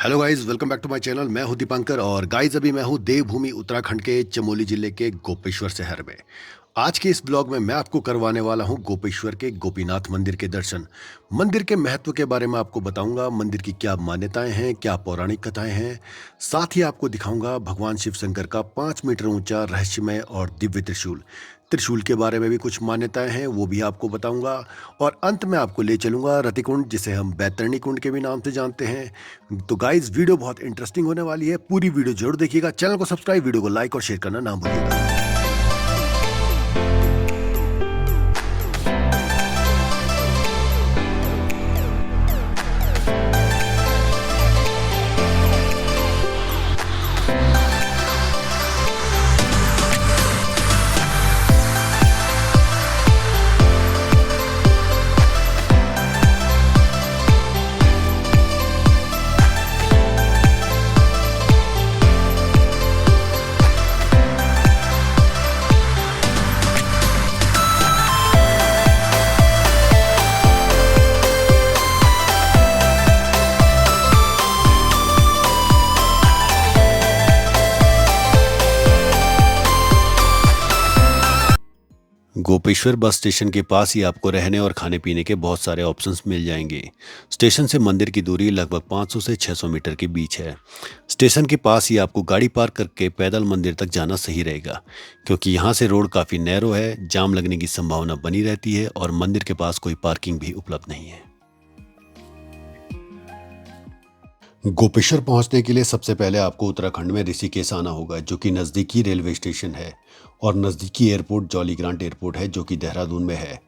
Hello guys, welcome back to my channel. मैं हूं दीपांकर और गाइस अभी मैं हूं देवभूमि उत्तराखंड के चमोली जिले के गोपेश्वर शहर में। आज के इस ब्लॉग में मैं आपको करवाने वाला हूं गोपेश्वर के गोपीनाथ मंदिर के दर्शन। मंदिर के महत्व के बारे में आपको बताऊंगा, मंदिर की क्या मान्यताएं हैं, क्या पौराणिक कथाएं हैं। साथ ही आपको दिखाऊंगा भगवान शिव शंकर का 5 मीटर ऊंचा रहस्यमय और दिव्य त्रिशूल। त्रिशूल के बारे में भी कुछ मान्यताएं हैं, वो भी आपको बताऊंगा। और अंत में आपको ले चलूंगा रतिकुंड, जिसे हम बैतरणी कुंड के भी नाम से जानते हैं। तो गाइज वीडियो बहुत इंटरेस्टिंग होने वाली है, पूरी वीडियो जरूर देखिएगा। चैनल को सब्सक्राइब, वीडियो को लाइक और शेयर करना ना भूलिएगा। गोपेश्वर बस स्टेशन के पास ही आपको रहने और खाने पीने के बहुत सारे ऑप्शंस मिल जाएंगे। स्टेशन से मंदिर की दूरी लगभग 500 से 600 मीटर के बीच है। स्टेशन के पास ही आपको गाड़ी पार्क करके पैदल मंदिर तक जाना सही रहेगा, क्योंकि यहाँ से रोड काफ़ी नैरो है, जाम लगने की संभावना बनी रहती है और मंदिर के पास कोई पार्किंग भी उपलब्ध नहीं है। गोपेश्वर पहुंचने के लिए सबसे पहले आपको उत्तराखंड में ऋषिकेश आना होगा, जो कि नज़दीकी रेलवे स्टेशन है, और नज़दीकी एयरपोर्ट जॉली ग्रांट एयरपोर्ट है, जो कि देहरादून में है।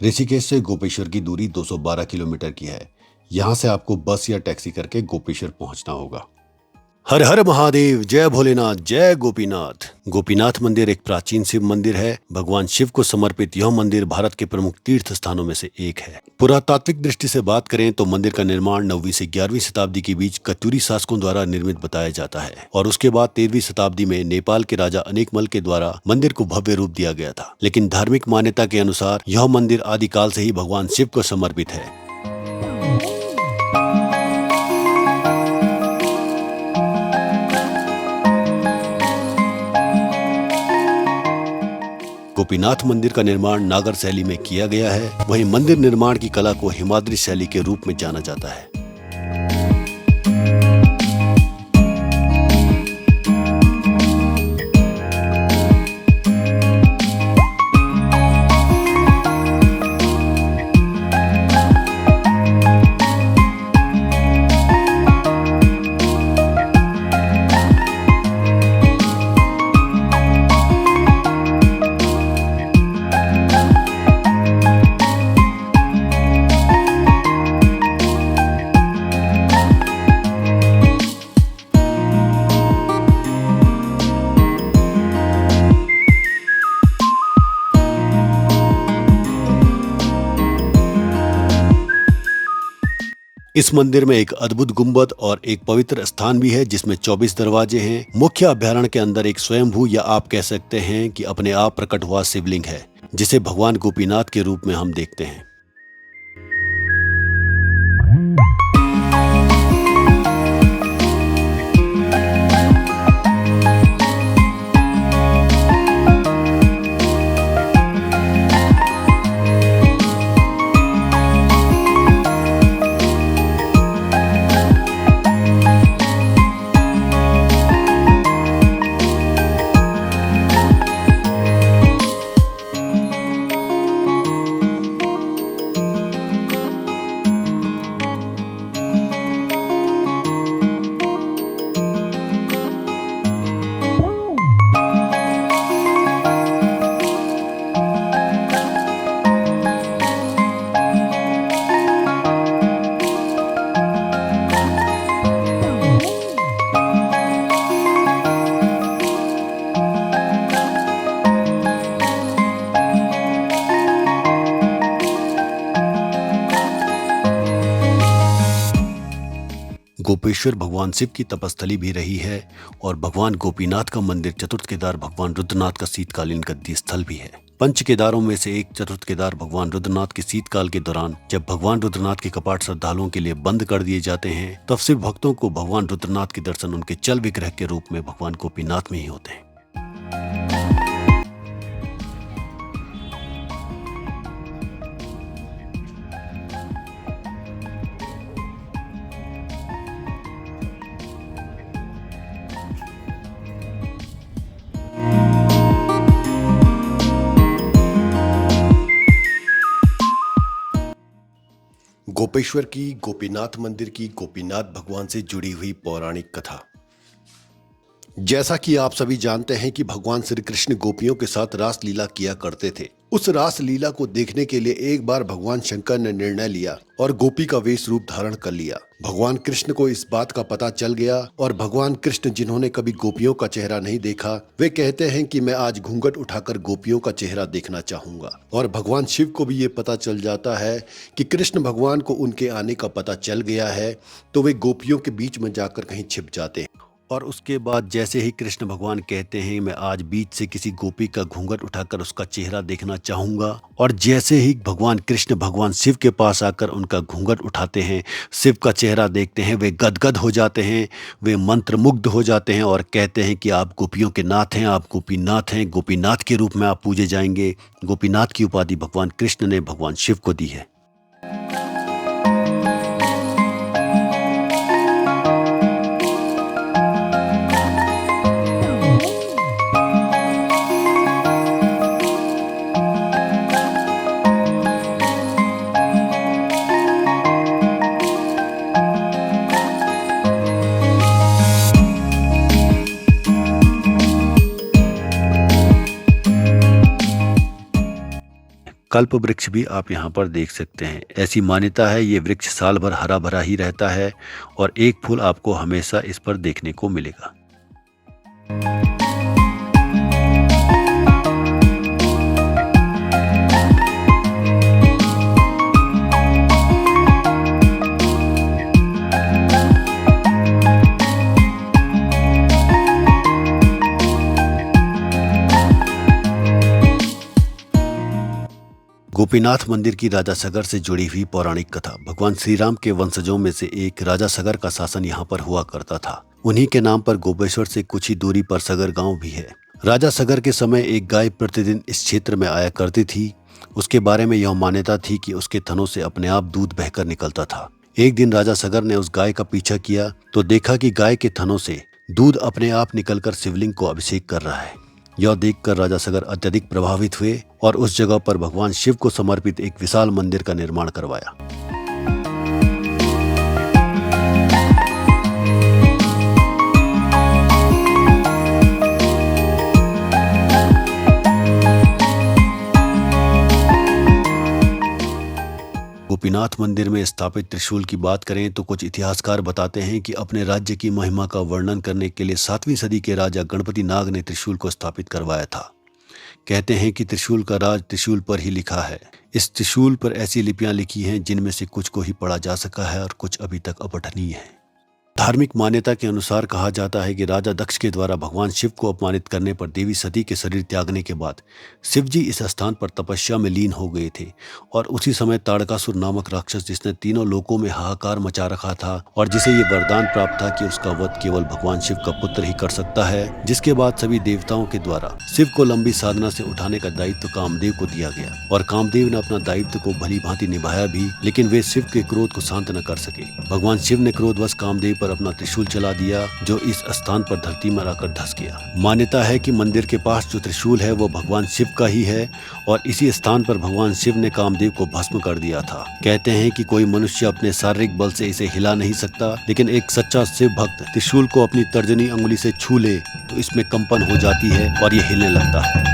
ऋषिकेश से गोपेश्वर की दूरी 212 किलोमीटर की है। यहाँ से आपको बस या टैक्सी करके गोपेश्वर पहुंचना होगा। हर हर महादेव, जय भोलेनाथ, जय गोपीनाथ। गोपीनाथ मंदिर एक प्राचीन शिव मंदिर है। भगवान शिव को समर्पित यह मंदिर भारत के प्रमुख तीर्थ स्थानों में से एक है। पुरातात्विक दृष्टि से बात करें तो मंदिर का निर्माण 9वीं से 11वीं शताब्दी के बीच कत्यूरी शासकों द्वारा निर्मित बताया जाता है, और उसके बाद 13वीं शताब्दी में नेपाल के राजा अनेकमल के द्वारा मंदिर को भव्य रूप दिया गया था। लेकिन धार्मिक मान्यता के अनुसार यह मंदिर आदिकाल से ही भगवान शिव को समर्पित है। गोपीनाथ मंदिर का निर्माण नागर शैली में किया गया है। वहीं मंदिर निर्माण की कला को हिमाद्री शैली के रूप में जाना जाता है। इस मंदिर में एक अद्भुत गुंबद और एक पवित्र स्थान भी है, जिसमें 24 दरवाजे हैं। मुख्य अभ्यारण्य के अंदर एक स्वयंभू, या आप कह सकते हैं कि अपने आप प्रकट हुआ शिवलिंग है, जिसे भगवान गोपीनाथ के रूप में हम देखते हैं। गोपेश्वर भगवान शिव की तपस्थली भी रही है, और भगवान गोपीनाथ का मंदिर चतुर्थ केदार भगवान रुद्रनाथ का शीतकालीन गद्दी स्थल भी है। पंच केदारों में से एक चतुर्थ केदार भगवान रुद्रनाथ के शीतकाल के दौरान जब भगवान रुद्रनाथ के कपाट श्रद्धालुओं के लिए बंद कर दिए जाते हैं, तब सिर्फ भक्तों को भगवान रुद्रनाथ के दर्शन उनके चल विग्रह के रूप में भगवान गोपीनाथ में ही होते हैं। गोपेश्वर की गोपीनाथ मंदिर की गोपीनाथ भगवान से जुड़ी हुई पौराणिक कथा। जैसा कि आप सभी जानते हैं कि भगवान श्री कृष्ण गोपियों के साथ रास लीला किया करते थे। उस रास लीला को देखने के लिए एक बार भगवान शंकर ने निर्णय लिया और गोपी का वेश रूप धारण कर लिया। भगवान कृष्ण को इस बात का पता चल गया और भगवान कृष्ण, जिन्होंने कभी गोपियों का चेहरा नहीं देखा, वे कहते हैं कि मैं आज घूंघट उठाकर गोपियों का चेहरा देखना चाहूंगा। और भगवान शिव को भी ये पता चल जाता है कि कृष्ण भगवान को उनके आने का पता चल गया है, तो वे गोपियों के बीच में जाकर कहीं छिप जाते हैं। और उसके बाद जैसे ही कृष्ण भगवान कहते हैं मैं आज बीच से किसी गोपी का घूंघट उठाकर उसका चेहरा देखना चाहूंगा, और जैसे ही भगवान कृष्ण भगवान शिव के पास आकर उनका घूंघट उठाते हैं, शिव का चेहरा देखते हैं, वे गदगद हो जाते हैं, वे मंत्रमुग्ध हो जाते हैं और कहते हैं कि आप गोपियों के नाथ हैं, आप गोपीनाथ हैं, गोपीनाथ के रूप में आप पूजे जाएंगे। गोपीनाथ की उपाधि भगवान कृष्ण ने भगवान शिव को दी है। कल्प वृक्ष भी आप यहाँ पर देख सकते हैं। ऐसी मान्यता है ये वृक्ष साल भर हरा भरा ही रहता है और एक फूल आपको हमेशा इस पर देखने को मिलेगा। गोपीनाथ मंदिर की राजा सगर से जुड़ी हुई पौराणिक कथा। भगवान श्री राम के वंशजों में से एक राजा सगर का शासन यहाँ पर हुआ करता था। उन्हीं के नाम पर गोपेश्वर से कुछ ही दूरी पर सगर गांव भी है। राजा सगर के समय एक गाय प्रतिदिन इस क्षेत्र में आया करती थी। उसके बारे में यह मान्यता थी कि उसके थनों से अपने आप दूध बहकर निकलता था। एक दिन राजा सगर ने उस गाय का पीछा किया तो देखा कि गाय के थनों से दूध अपने आप निकलकर शिवलिंग को अभिषेक कर रहा है। यह देखकर राजा सगर अत्यधिक प्रभावित हुए और उस जगह पर भगवान शिव को समर्पित एक विशाल मंदिर का निर्माण करवाया। गोपीनाथ मंदिर में स्थापित त्रिशूल की बात करें तो कुछ इतिहासकार बताते हैं कि अपने राज्य की महिमा का वर्णन करने के लिए 7वीं सदी के राजा गणपति नाग ने त्रिशूल को स्थापित करवाया था। कहते हैं कि त्रिशूल का राज त्रिशूल पर ही लिखा है। इस त्रिशूल पर ऐसी लिपियां लिखी हैं जिनमें से कुछ को ही पढ़ा जा सका है और कुछ अभी तक अपठनीय है। धार्मिक मान्यता के अनुसार कहा जाता है कि राजा दक्ष के द्वारा भगवान शिव को अपमानित करने पर देवी सती के शरीर त्यागने के बाद शिव जी इस स्थान पर तपस्या में लीन हो गए थे और उसी समय ताड़कासुर नामक राक्षस, जिसने तीनों लोकों में हाहाकार मचा रखा था और जिसे ये वरदान प्राप्त था कि उसका वध केवल भगवान शिव का पुत्र ही कर सकता है, जिसके बाद सभी देवताओं के द्वारा शिव को लंबी साधना से उठाने का दायित्व कामदेव को दिया गया और कामदेव ने अपना दायित्व को भली भांति निभाया भी, लेकिन वे शिव के क्रोध को शांत न कर सके। भगवान शिव ने क्रोधवश कामदेव पर अपना त्रिशूल चला दिया जो इस स्थान पर धरती में आकर धस गया। मान्यता है कि मंदिर के पास जो त्रिशूल है वो भगवान शिव का ही है और इसी स्थान पर भगवान शिव ने कामदेव को भस्म कर दिया था। कहते हैं कि कोई मनुष्य अपने शारीरिक बल से इसे हिला नहीं सकता, लेकिन एक सच्चा शिव भक्त त्रिशूल को अपनी तर्जनी अंगुली से छू ले तो इसमें कंपन हो जाती है और ये हिलने लगता है।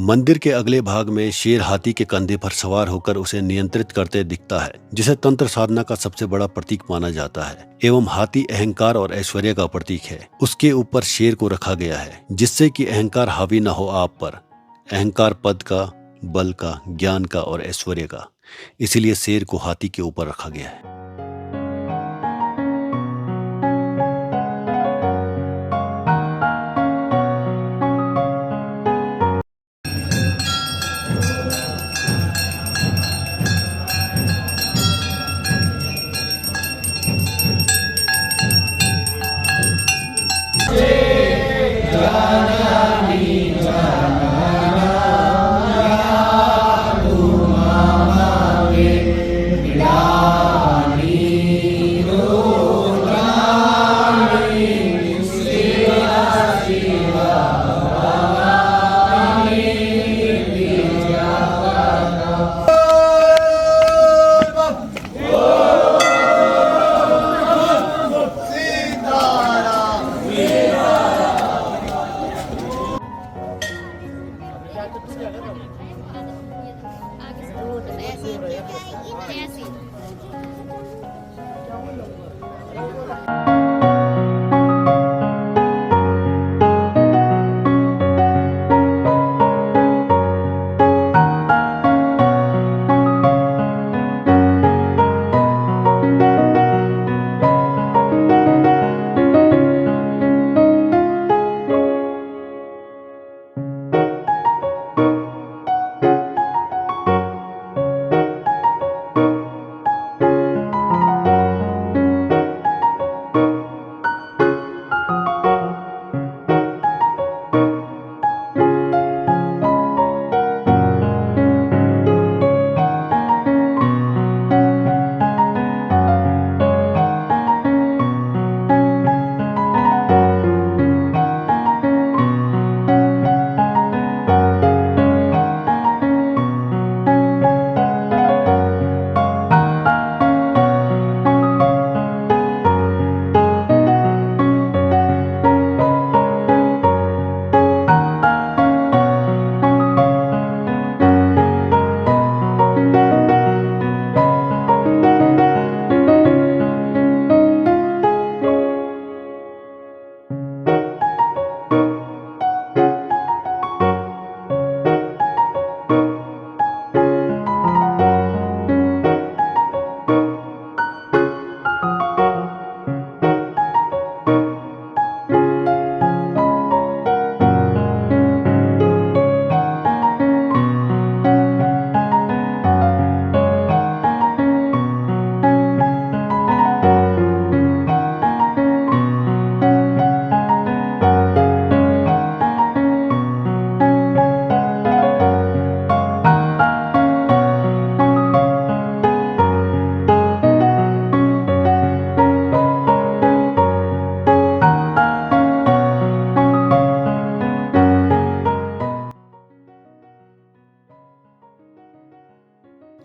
मंदिर के अगले भाग में शेर हाथी के कंधे पर सवार होकर उसे नियंत्रित करते दिखता है, जिसे तंत्र साधना का सबसे बड़ा प्रतीक माना जाता है एवं हाथी अहंकार और ऐश्वर्य का प्रतीक है। उसके ऊपर शेर को रखा गया है, जिससे कि अहंकार हावी न हो आप पर। अहंकार पद का, बल का, ज्ञान का और ऐश्वर्य का, इसीलिए शेर को हाथी के ऊपर रखा गया है।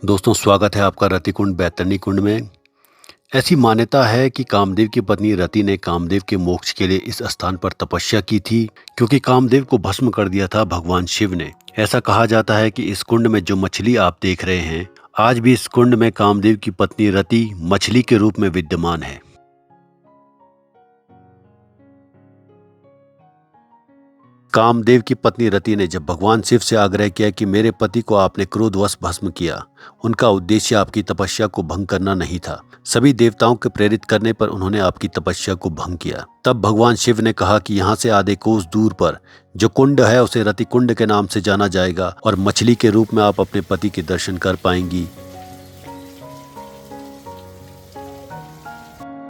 दोस्तों, स्वागत है आपका रति कुंड बैतरणी कुंड में। ऐसी मान्यता है कि कामदेव की पत्नी रति ने कामदेव के मोक्ष के लिए इस स्थान पर तपस्या की थी, क्योंकि कामदेव को भस्म कर दिया था भगवान शिव ने। ऐसा कहा जाता है कि इस कुंड में जो मछली आप देख रहे हैं, आज भी इस कुंड में कामदेव की पत्नी रति मछली के रूप में विद्यमान है। कामदेव की पत्नी रति ने जब भगवान शिव से आग्रह किया कि मेरे पति को आपने क्रोधवश भस्म किया, उनका उद्देश्य आपकी तपस्या को भंग करना नहीं था। सभी देवताओं के प्रेरित करने पर उन्होंने आपकी तपस्या को भंग किया। तब भगवान शिव ने कहा कि यहाँ से आधे कोस दूर पर जो कुंड है उसे रति कुंड के नाम से जाना जाएगा और मछली के रूप में आप अपने पति के दर्शन कर पाएंगी।